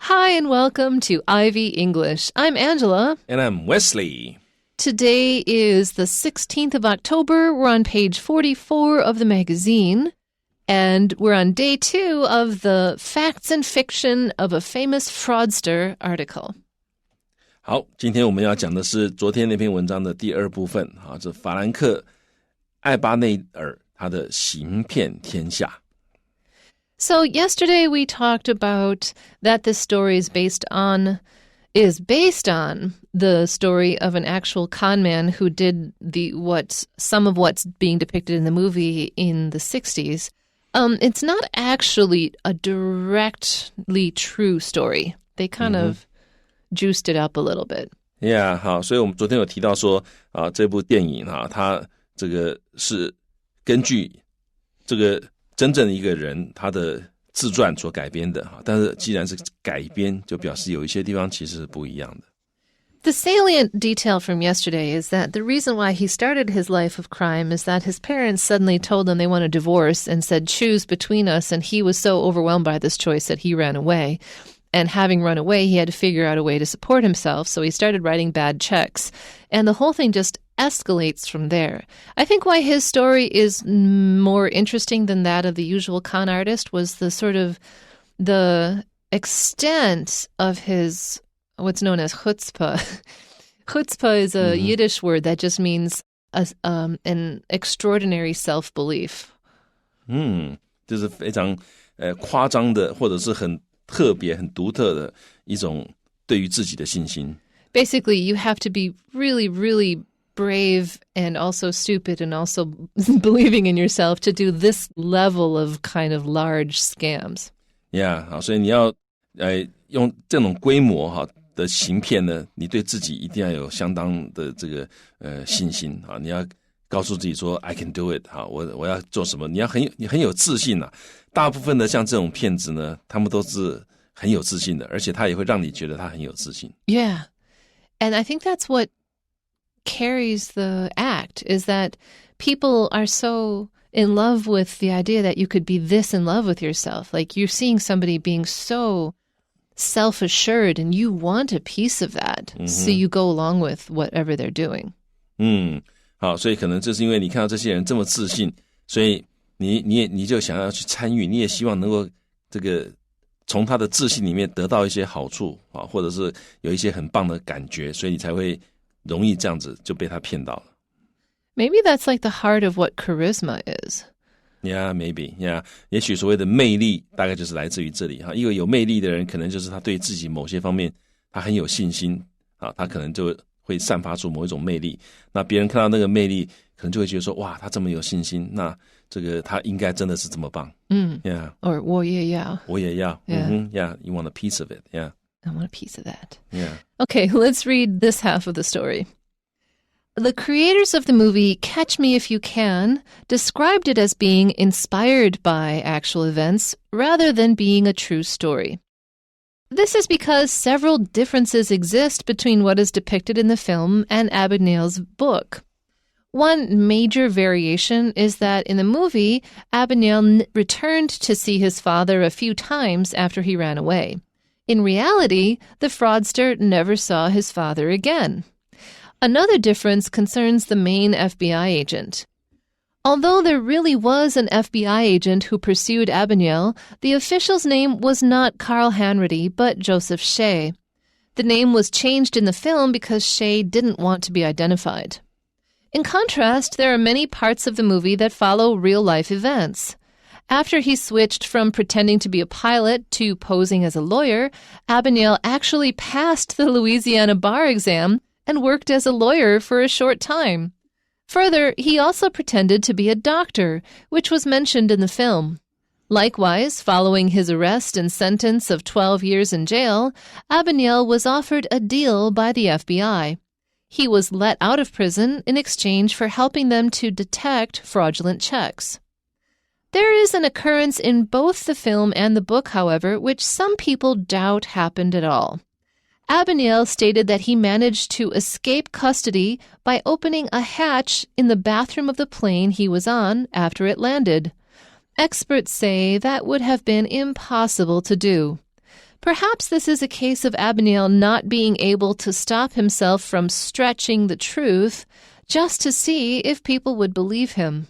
Hi and welcome to Ivy English. I'm Angela. And I'm Wesley. Today is the 16th of October. We're on page 44 of the magazine. And we're on day 2 of the Facts and Fiction of a Famous Fraudster article. 好，今天我们要讲的是昨天那篇文章的第二部分，这法兰克·艾巴内尔他的行骗天下。So yesterday we talked about that this story is based on the story of an actual con man who did some of what's being depicted in the movie in the 60s. It's not actually a directly true story. They kind of juiced it up a little bit. Yeah, 好，所以我们昨天有提到说这部电影它这个是根据这个真正的一个人他的自传所改编的，但是既然是改编，就表示有一些地方其实是不一样的。The salient detail from yesterday is that the reason why he started his life of crime is that his parents suddenly told him they want a divorce and said, choose between us, and he was so overwhelmed by this choice that he ran away. And having run away, he had to figure out a way to support himself, so he started writing bad checks. And the whole thing just escalates from there. I think why his story is more interesting than that of the usual con artist was the extent of his what's known as chutzpah. Chutzpah is a Yiddish word that just means an extraordinary self-belief. 就是非常夸张的，或者是很特别、很独特的一种对于自己的信心。Basically, you have to be really, really brave and also stupid and also believing in yourself to do this level of kind of large scams. Yeah, 好，所以你要用这种规模的行骗呢，你对自己一定要有相当的这个信心啊！你要告诉自己说 I can do it 好，我要做什么？你很有自信啊！大部分的像这种骗子呢，他们都是很有自信的，而且他也会让你觉得他很有自信。Yeah, and I think that's what carries the act is that people are so in love with the idea that you could be this in love with yourself. Like you're seeing somebody being so self-assured and you want a piece of that. So you go along with whatever they're doing. 好，所以可能就是因为你看到这些人这么自信，所以你就想要去参与，你也希望能够这个从他的自信里面得到一些好处或者是有一些很棒的感觉，所以你才会容易这样子就被他骗到了。Maybe that's like the heart of what charisma is. Yeah, maybe. Yeah, 也许所谓的魅力大概就是来自于这里一个有魅力的人，可能就是他对自己某些方面他很有信心他可能就会散发出某一种魅力。那别人看到那个魅力，可能就会觉得说，哇，他这么有信心，那这个他应该真的是这么棒。Yeah. Or 我也要。我也要。Yeah, you want a piece of it. Yeah. I want a piece of that. Yeah. Okay, let's read this half of the story. The creators of the movie Catch Me If You Can described it as being inspired by actual events rather than being a true story. This is because several differences exist between what is depicted in the film and Abagnale's book. One major variation is that in the movie, Abagnale returned to see his father a few times after he ran away. In reality, the fraudster never saw his father again. Another difference concerns the main FBI agent. Although there really was an FBI agent who pursued Abagnale, the official's name was not Carl Hanratty, but Joseph Shea. The name was changed in the film because Shea didn't want to be identified. In contrast, there are many parts of the movie that follow real-life events. After he switched from pretending to be a pilot to posing as a lawyer, Abagnale actually passed the Louisiana bar exam and worked as a lawyer for a short time. Further, he also pretended to be a doctor, which was mentioned in the film. Likewise, following his arrest and sentence of 12 years in jail, Abagnale was offered a deal by the FBI. He was let out of prison in exchange for helping them to detect fraudulent checks. There is an occurrence in both the film and the book, however, which some people doubt happened at all. Abagnale stated that he managed to escape custody by opening a hatch in the bathroom of the plane he was on after it landed. Experts say that would have been impossible to do. Perhaps this is a case of Abigail not being able to stop himself from stretching the truth just to see if people would believe him.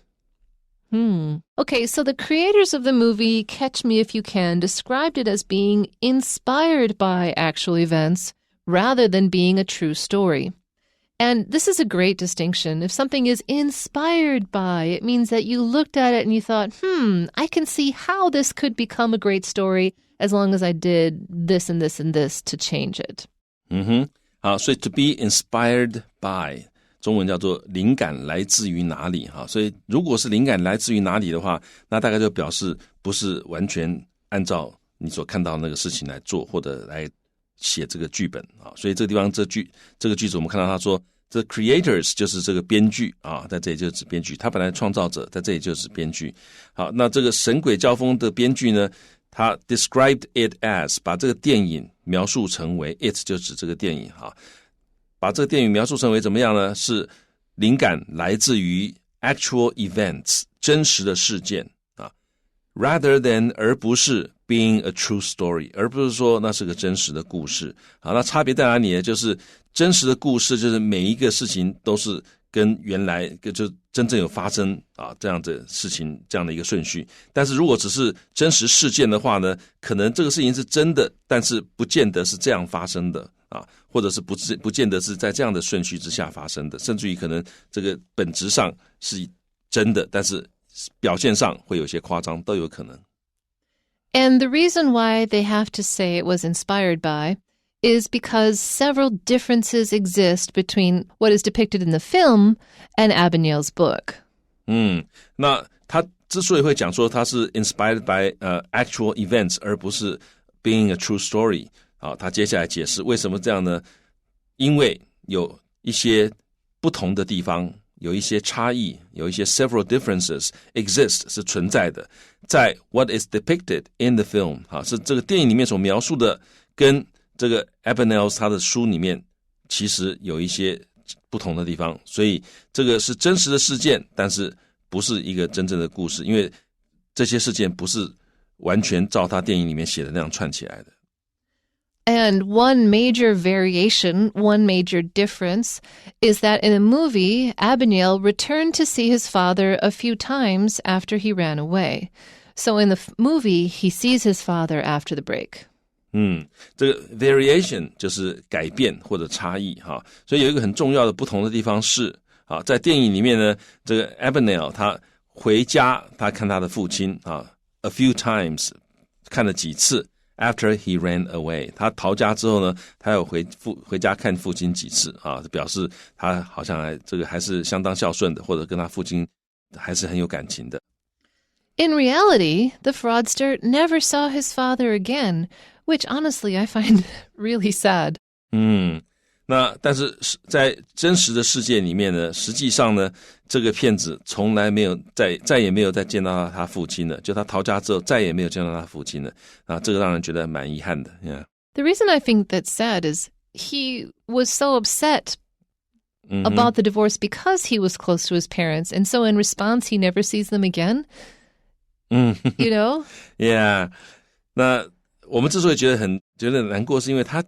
Okay, so the creators of the movie Catch Me If You Can described it as being inspired by actual events rather than being a true story. And this is a great distinction. If something is inspired by, it means that you looked at it and you thought, I can see how this could become a great story as long as I did this and this and this to change it. 好，所以 to be inspired by 中文叫做灵感来自于哪里哈，所以如果是灵感来自于哪里的话，那大概就表示不是完全按照你所看到的那个事情来做或者来写这个剧本啊。所以这个地方这个句子我们看到他说这 creators 就是这个编剧啊，在这里就是指编剧，他本来创造者在这里就是编剧。好，那这个神鬼交锋的编剧呢，他 described it as 把这个电影描述成为 it 就指这个电影哈，把这个电影描述成为怎么样呢？是灵感来自于 actual events 真实的事件啊 ，rather than 而不是 being a true story， 而不是说那是个真实的故事。好，那差别在哪里呢？就是真实的故事就是每一个事情都是跟原来就真正有发生啊这样的事情这样的一个顺序。但是如果只是真实事件的话呢，可能这个事情是真的，但是不见得是这样发生的啊，或者是不见得是在这样的顺序之下发生的，甚至于可能这个本质上是真的，但是表现上会有些夸张，都有可能。And the reason why they have to say it was inspired by is because several differences exist between what is depicted in the film and Abigail's book. 那他之所以会讲说他是 inspired by actual events 而不是 being a true story， 好，他接下来解释为什么这样呢？因为有一些不同的地方，有一些差异，有一些 several differences exist 是存在的，在 what is depicted in the film， 好，是这个电影里面所描述的跟这个 Abigail 他的书里面其实有一些不同的地方，所以这个是真实的事件，但是不是一个真正的故事，因为这些事件不是完全照他电影里面写的那样串起来的。And one major variation, one major difference, is that in the movie, Abigail returned to see his father a few times after he ran away. So in the movie, he sees his father after the break. 这个 variation 就是改变或者差异哈，所以有一个很重要的不同的地方是啊，在电影里面呢，这个 Abigail 他回家，他看他的父亲啊 ，a few times 看了几次 ，after he ran away， 他逃家之后呢，他有回家看父亲几次啊，表示他好像这个还是相当孝顺的，或者跟他父亲还是很有感情的。In reality, the fraudster never saw his father again, which honestly I find really sad. 那但是在真实的世界里面呢，实际上呢，这个骗子从来没有再也没有再见到他父亲了，就他逃家之后再也没有见到他父亲了啊，这个让人觉得蛮遗憾的。Yeah. The reason I think that's sad is he was so upset about the divorce because he was close to his parents, and so in response he never sees them again. You know? Yeah. 那我们之所以觉得难过，是因为他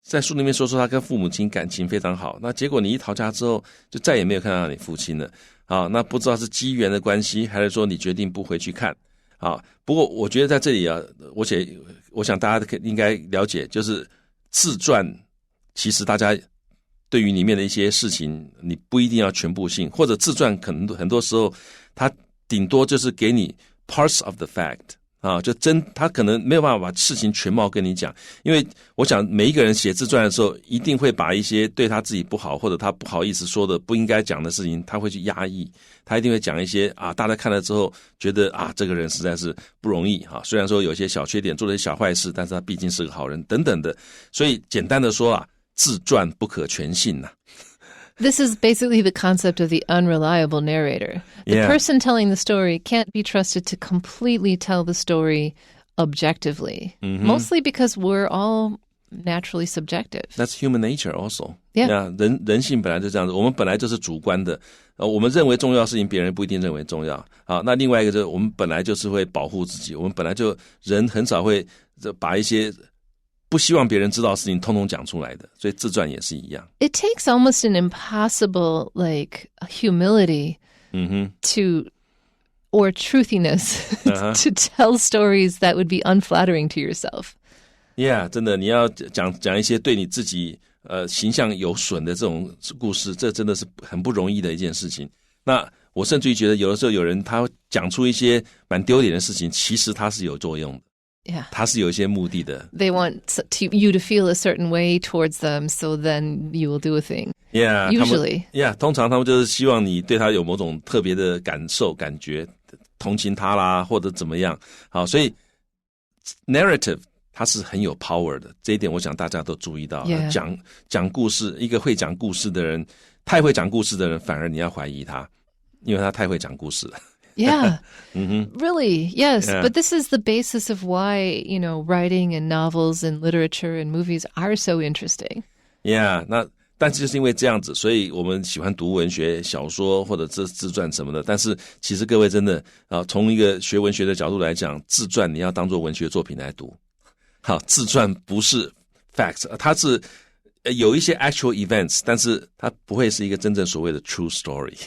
在书里面说他跟父母亲感情非常好，那结果你一逃家之后就再也没有看到你父亲了。好，那不知道是机缘的关系，还是说你决定不回去看。好，不过我觉得在这里啊，我想大家应该了解，就是自传其实大家对于里面的一些事情你不一定要全部信，或者自传可能很多时候它顶多就是给你 parts of the fact啊，他可能没有办法把事情全貌跟你讲，因为我想每一个人写自传的时候一定会把一些对他自己不好或者他不好意思说的不应该讲的事情他会去压抑，他一定会讲一些啊大家看了之后觉得啊这个人实在是不容易啊，虽然说有一些小缺点做了一些小坏事，但是他毕竟是个好人等等的，所以简单的说啊，自传不可全信啊。This is basically the concept of the unreliable narrator. The person telling the story can't be trusted to completely tell the story objectively, mostly because we're all naturally subjective. That's human nature also. Yeah. 人性本来就这样子，我们本来就是主观的，我们认为重要的事情别人不一定认为重要。好，那另外一个就是我们本来就是会保护自己，我们本来就人很少会把一些不希望别人知道的事情通通讲出来的，所以自传也是一样。 It takes almost an impossible like humility to or truthiness to tell stories that would be unflattering to yourself. Yeah, 真的，你要讲一些对你自己形象有损的这种故事，这真的是很不容易的一件事情。那我甚至于觉得有的时候有人他讲出一些蛮丢脸的事情，其实他是有作用的。Yeah. 他是有一些目的的。 They want you to feel a certain way towards them, so then you will do a thing. Yeah, Usually. Yeah, 通常他们就是希望你对他有某种特别的感受、感觉，同情他啦，或者怎么样。好，所以 narrative 它是很有 power 的，这一点我想大家都注意到。Yeah. 讲故事，一个会讲故事的人，太会讲故事的人，反而你要怀疑他，因为他太会讲故事了。Yeah, really, yes. Yeah. But this is the basis of why, writing and novels and literature and movies are so interesting. Yeah, 但是就是因为这样子，所以我们喜欢读文学、小说或者自传什么的。但是其实各位真的从一个学文学的角度来讲，自传你要当作文学作品来读。好，自传不是 facts， 它是有一些 actual events， 但是它不会是一个真正所谓的 true story。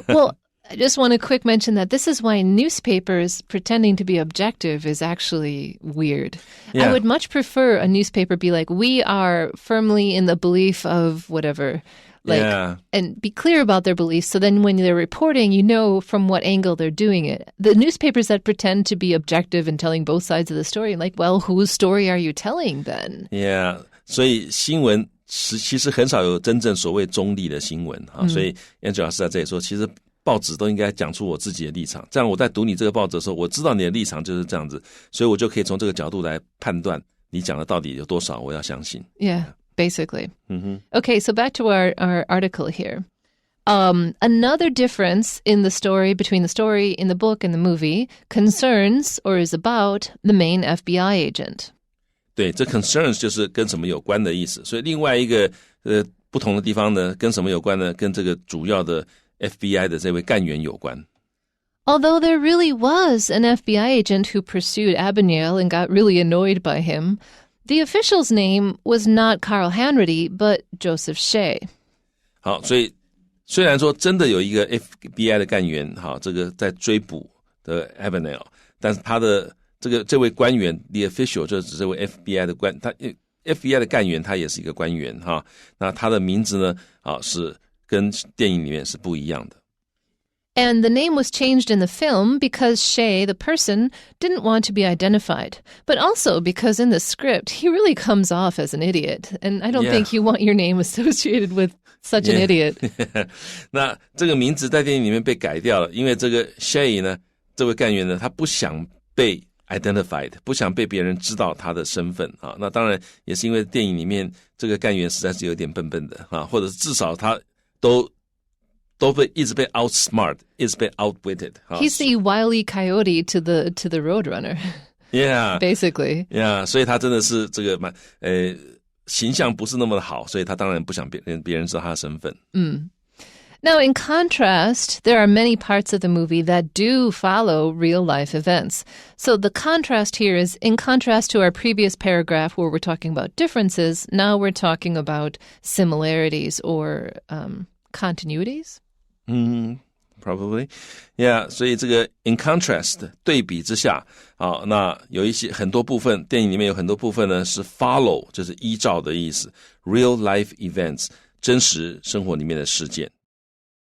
Well, I just want to quick mention that this is why newspapers pretending to be objective is actually weird. Yeah. I would much prefer a newspaper be like, we are firmly in the belief of whatever, and be clear about their beliefs. So then when they're reporting, you know from what angle they're doing it. The newspapers that pretend to be objective and telling both sides of the story, like, well, whose story are you telling then? Yeah, 所以新闻其实很少有真正所谓中立的新闻所以 Angela 老师在这里说，其实报纸都应该讲出我自己的立场，这样我在读你这个报纸的时候，我知道你的立场就是这样子，所以我就可以从这个角度来判断你讲的到底有多少我要相信。 Yeah, basically. Okay, so back to our article here. Another difference in the story between the story in the book and the movie concerns or is about the main FBI agent. 对，这 concerns 就是跟什么有关的意思，所以另外一个不同的地方呢，跟什么有关呢？跟这个主要的 FBI 的这位干员有关。 Although there really was an FBI agent who pursued Abagnale and got really annoyed by him, the official's name was not Carl Hanratty, but Joseph Shea. 好，所以虽然说真的有一个 FBI 的干员，好，这个在追捕的 Abagnale， 但是他的这位官员 the official 就是指这位 FBI 的他 FBI 的干员，他也是一个官员哈。那他的名字呢，是跟电影里面是不一样的。 And the name was changed in the film because Shea, the person, didn't want to be identified, but also because in the script, he really comes off as an idiot. And I don't think you want your name associated with such an idiot. 那这个名字在电影里面被改掉了，因为这个 Shea 呢，这位干员呢，他不想被 identified， 不想被别人知道他的身份那当然也是因为电影里面这个干员实在是有点笨笨的或者至少他都一直被 outsmart， 一直被 outwitted。 He's the Wile E. Coyote to the Roadrunner. Yeah, basically. Yeah, 所以他真的是这个形象不是那么的好，所以他当然不想别人知道他的身份。Now, in contrast, there are many parts of the movie that do follow real-life events. So the contrast here is, in contrast to our previous paragraph where we're talking about differences, now we're talking about similarities or continuities? Probably. Yeah, 所以这个 in contrast 对比之下那有很多部分电影里面有很多部分呢是 follow 就是依照的意思 real life events 真实生活里面的事件。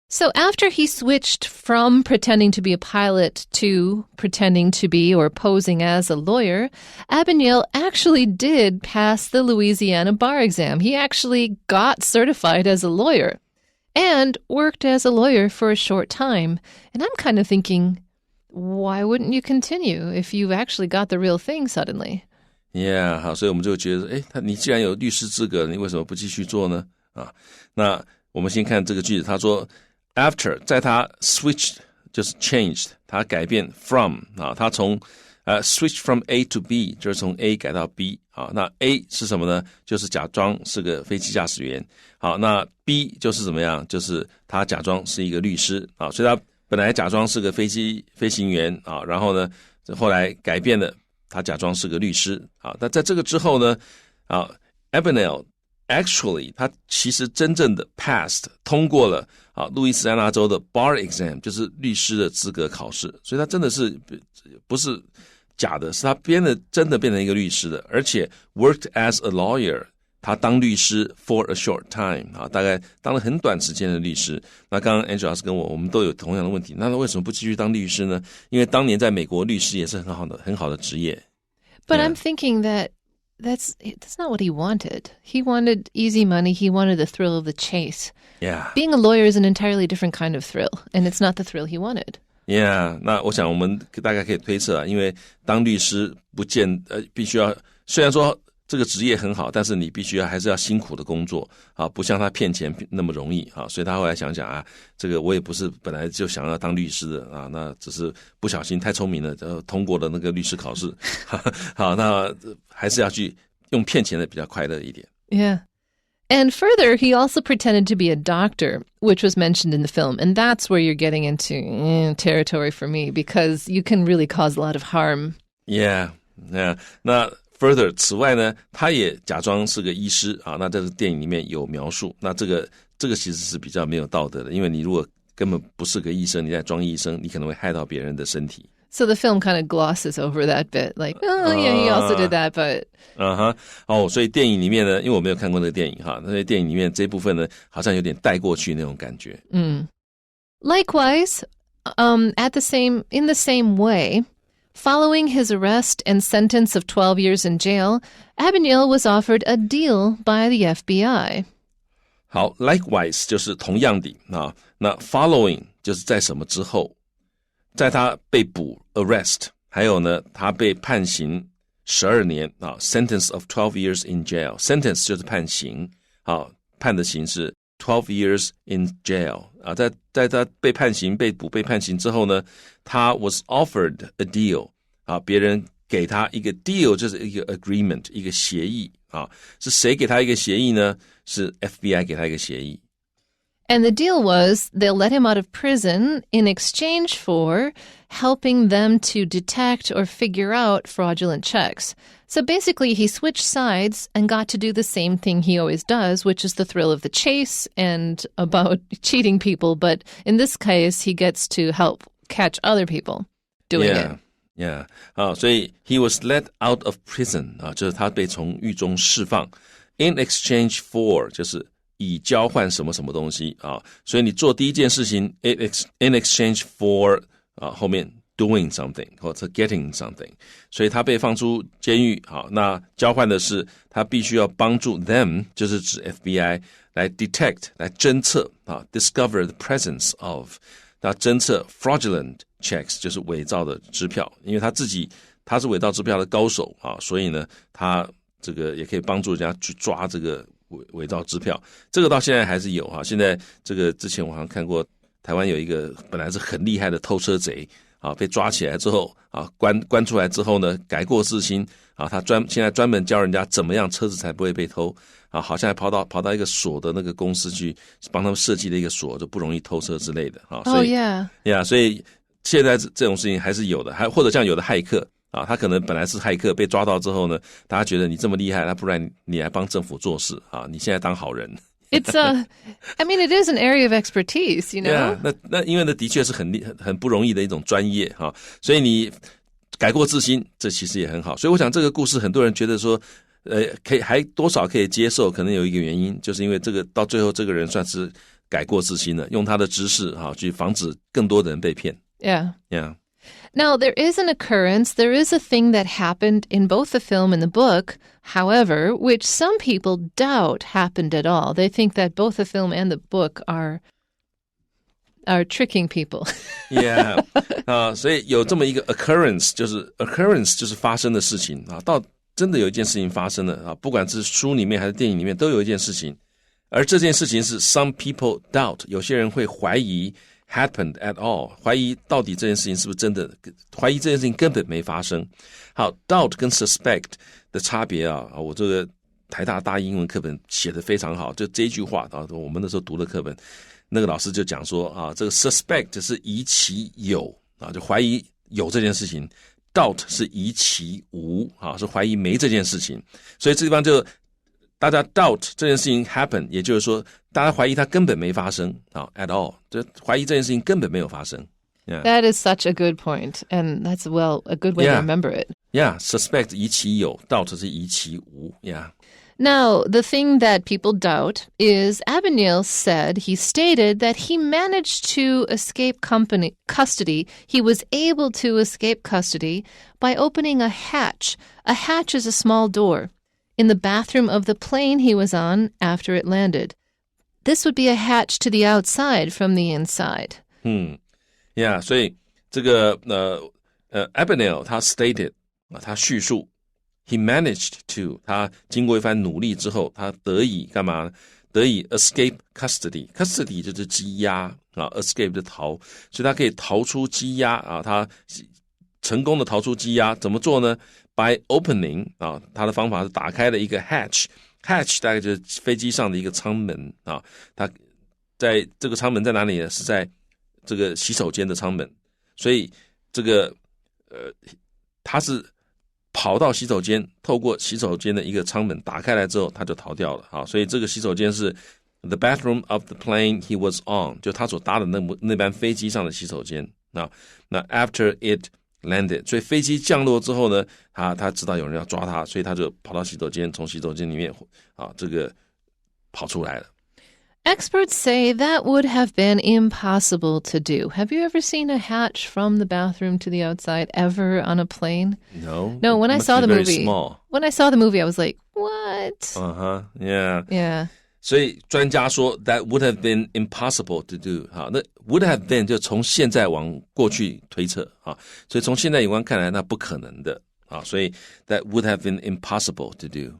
So after he switched from pretending to be a pilot to pretending to be or posing as a lawyer, Abagnale actually did pass the Louisiana bar exam. He actually got certified as a lawyer and worked as a lawyer for a short time. And I'm kind of thinking, why wouldn't you continue if you've actually got the real thing suddenly? Yeah, 好，所以我们就觉得你既然有律师资格，你为什么不继续做呢？那我们先看这个句子，他说 after 在他 switched 就是 changed 他改变 from 他从switch from A to B 就是从 A 改到 B 那 A 是什么呢？就是假装是个飞机驾驶员那 B 就是怎么样？就是他假装是一个律师所以他本来假装是个飞行员然后呢后来改变了他假装是个律师啊。那在这个之后呢Abagnale actually 他其实真正的 passed 通过了路易斯安那州的 bar exam 就是律师的资格考试，所以他真的是不是假的，是他真的变成一个律师的，而且 worked as a lawyer 他当律师 for a short time 大概当了很短时间的律师。那刚刚 Angela 老师跟我们都有同样的问题，那为什么不继续当律师呢？因为当年在美国律师也是很好的职业。 But I'm thinking that's not what he wanted. He wanted easy money. He wanted the thrill of the chase. Yeah. Being a lawyer is an entirely different kind of thrill, and it's not the thrill he wanted. Yeah. 那我想我们大概可以推测因为当律师必须要，虽然说这个职业很好，但是你必须还是要辛苦的工作不像他骗钱那么容易所以他后来想想这个我也不是本来就想要当律师的那只是不小心太聪明了通过了那个律师考试好，那还是要去用骗钱的比较快乐一点。 Yeah. And further, he also pretended to be a doctor, which was mentioned in the film. And that's where you're getting into territory for me, because you can really cause a lot of harm. Yeah. 那Further 此外呢他也假装是个医师那这个电影里面有描述，那这个其实是比较没有道德的，因为你如果根本不是个医生，你在装医生，你可能会害到别人的身体。 So the film kind of glosses over that bit, like, yeah, he also did that, but... 所以电影里面呢，因为我没有看过那个电影所以电影里面这部分呢好像有点带过去那种感觉。Likewise, in the same way, following his arrest and sentence of 12 years in jail, Abagnale was offered a deal by the FBI. 好 likewise 就是同样的那 following 就是在什么之后，在他被捕 arrest 还有呢他被判刑12年sentence of 12 years in jail. Sentence 就是判刑判的刑是12 years in jail 在他被判刑被捕被判刑之后呢，他 was offered a deal 别人给他一个 deal 就是一个 agreement 一个协议是谁给他一个协议呢？是 FBI 给他一个协议。 And the deal was they'll let him out of prison in exchange for helping them to detect or figure out fraudulent checks. So basically, he switched sides and got to do the same thing he always does, which is the thrill of the chase and about cheating people. But in this case, he gets to help catch other people doing it. Yeah. 所以 he was let out of prison 就是他被从狱中释放 in exchange for 就是以交换什么什么东西所以你做第一件事情 in exchange for 后面 doing something 或者 getting something， 所以他被放出监狱那交换的是他必须要帮助 them 就是指 FBI 来 detect 来侦测discover the presence of 他侦测 fraudulent checks 就是伪造的支票，因为他是伪造支票的高手所以呢他这个也可以帮助人家去抓这个伪造支票，这个到现在还是有现在这个之前我好像看过台湾有一个本来是很厉害的偷车贼被抓起来之后关出来之后呢改过自新他现在专门教人家怎么样车子才不会被偷好像还跑到一个锁的那个公司去帮他们设计了一个锁，就不容易偷车之类的所以 yeah 所以现在这种事情还是有的，或者像有的骇客他可能本来是骇客被抓到之后呢，大家觉得你这么厉害，那不然你来帮政府做事你现在当好人。It's I mean, it is an area of expertise, you know? Yeah, 那因为呢的确是很不容易的一种专业所以你改过自新，这其实也很好。所以我想这个故事很多人觉得说可以还多少可以接受，可能有一个原因就是因为这个到最后这个人算是改过自新了，用他的知识去防止更多的人被骗。 Yeah. Now, there is an occurrence, there is a thing that happened in both the film and the book, however, which some people doubt happened at all. They think that both the film and the book are tricking people. Yeah. 所以有这么一个 occurrence 就是发生的事情到真的有一件事情发生了不管是书里面还是电影里面都有一件事情，而这件事情是 some people doubt， 有些人会怀疑happened at all， 怀疑到底这件事情是不是真的，怀疑这件事情根本没发生。好 doubt 跟 suspect 的差别我这个台大大英文课本写得非常好，就这一句话我们那时候读的课本，那个老师就讲说这个 suspect 是疑其有就怀疑有这件事情， doubt 是疑其无，是怀疑没这件事情，所以这地方就大家 doubt 这件事情 happen， 也就是说大家怀疑它根本没发生at all， 就怀疑这件事情根本没有发生。Yeah. That is such a good point, and that's a good way to remember it. Yeah, suspect 疑其有 doubt 是疑其无 Yeah. Now, the thing that people doubt is Abagnale stated that he managed to escape custody. He was able to escape custody by opening a hatch. A hatch is a small door in the bathroom of the plane he was on after it landed. This would be a hatch to the outside from the inside. Yeah, 所以这个Abagnale 他 stated 他叙述He managed to 他经过一番努力之后，他得以干嘛？得以 escape custody 就是羁押escape 就逃，所以他可以逃出羁押他成功的逃出羁押，怎么做呢？ By opening 他的方法是打开了一个 hatch 大概就是飞机上的一个舱门他在这个舱门在哪里呢？是在这个洗手间的舱门，所以这个他是跑到洗手间，透过洗手间的一个舱门打开来之后，他就逃掉了所以这个洗手间是 the bathroom of the plane he was on， 就他所搭的那班飞机上的洗手间那 after it landed， 所以飞机降落之后呢，他知道有人要抓他，所以他就跑到洗手间，从洗手间里面这个跑出来了。Experts say that would have been impossible to do. Have you ever seen a hatch from the bathroom to the outside ever on a plane? No. No, when I saw the movie, small. When I saw the movie, I was like, what? Yeah. Yeah. 所以专家说 that would have been impossible to do 那 would have been 就从现在往过去推测所以从现在眼光看来那不可能的所以 that would have been impossible to do.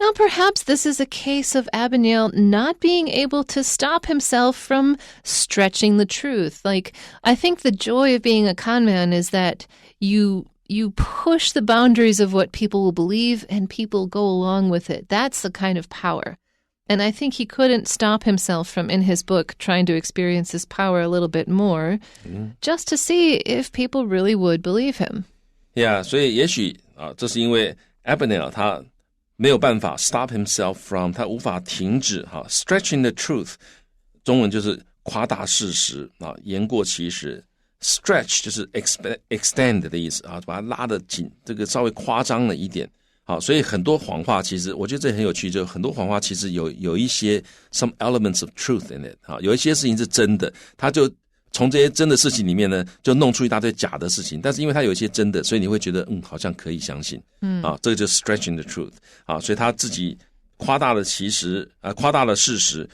Now, perhaps this is a case of Abagnale not being able to stop himself from stretching the truth. Like, I think the joy of being a con man is that you push the boundaries of what people will believe and people go along with it. That's the kind of power. And I think he couldn't stop himself from, in his book, trying to experience his power a little bit more, just to see if people really would believe him. Yeah, 所以也许这是因为 Abagnale 他没有办法 stop himself from 他无法停止stretching the truth 中文就是夸大事实言过其实 stretch 就是 extend 的意思把它拉得紧这个稍微夸张了一点所以很多谎话其实我觉得这很有趣就很多谎话其实有一些 some elements of truth in it 有一些事情是真的他就从这些真的事情里面呢就弄出一大堆假的事情但是因为它有一些真的所以你会觉得好像可以相信这个就是 stretching the truth 所以他自己夸大了事实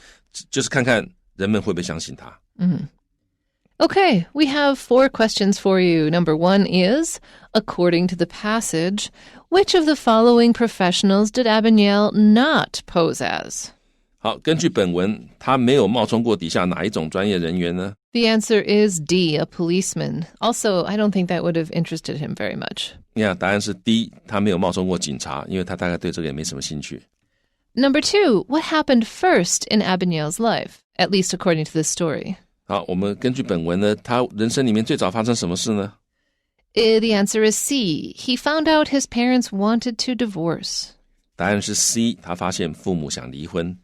就是看看人们会不会相信他Okay, we have 4 questions for you. Number 1 is, according to the passage, which of the following professionals did Abagnale not pose as? 好，根据本文，他没有冒充过底下哪一种专业人员呢？ The answer is D, a policeman. Also, I don't think that would have interested him very much.答案是 D, 他没有冒充过警察，因为他大概对这个也没什么兴趣。Number 2, what happened first in Abagnale's life, at least according to this story? 好，我们根据本文呢，他人生里面最早发生什么事呢？ The answer is C. He found out his parents wanted to divorce. 答案是 C, 他发现父母想离婚。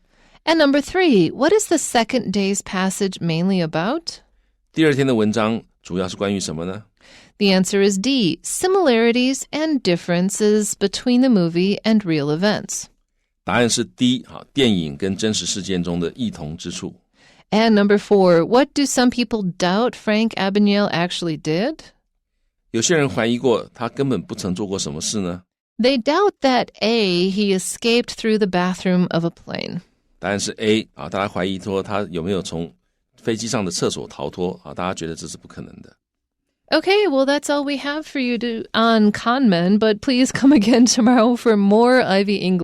And number 3, what is the second day's passage mainly about? 第二天的文章主要是关于什么呢？ The answer is D, similarities and differences between the movie and real events. 答案是 D, 电影跟真实事件中的异同之处。And number 4, what do some people doubt Frank Abagnale actually did? 有些人怀疑过他根本不曾做过什么事呢？ They doubt that A, he escaped through the bathroom of a plane. 答案是 A, 大家怀疑说他有没有从飞机上的厕所逃脱大家觉得这是不可能的。Okay, well, that's all we have for you on Con Men, but please come again tomorrow for more Ivy English.